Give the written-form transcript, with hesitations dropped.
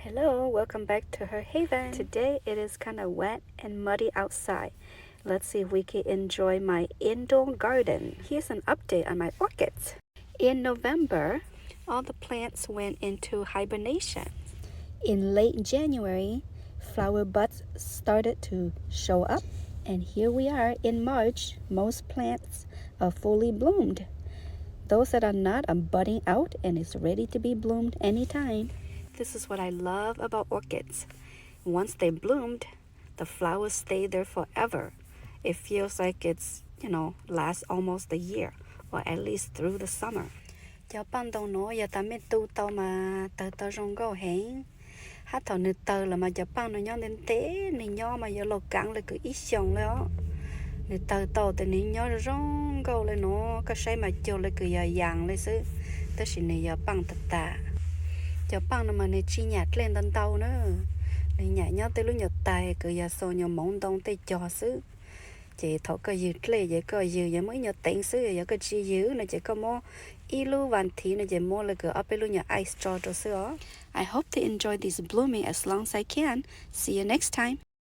Hello, welcome back to her haven. Today it is kind of wet and muddy outside. Let's see if we can enjoy my indoor garden. Here's an update on my orchids. In November, all the plants went into hibernation. In late January, flower buds started to show up. And here we are in March. Most plants are fully bloomed. Those that are not are budding out and is ready to be bloomed anytime. This is what I love about orchids. Once they bloomed, the flowers stay there forever. It feels like it's, lasts almost a year, or at least through the summer. Cho ban đầu nó giờ ta mới tu tao mà tao rong gạo hẹn. Hát thọ nữ tờ là mà cho ban nó nhon đến tế, nữ nhon mà giờ lột cắn là cứ ít xong đó. Nữ tờ tao thì nữ nhon rong gạo lên nó, cái say mà chiều là cứ giờ dạng lên xứ. Đó là nữ giờ bằng thật ta. Cho bằng mà này chi nhạt lên tận tàu nữa này nhạt nhau tới lúc nhật tài cứ giờ sâu nhau mỏng đông tới cho xứ chị thọ cái gì lệ vậy cái gì vậy mới nhật tỉnh xứ vậy cái chi dữ này chỉ có mua ilu vạn thị này chỉ mua là cứ up luôn nhà ice straw cho xứ. I hope to enjoy this blooming as long as I can. See you next time.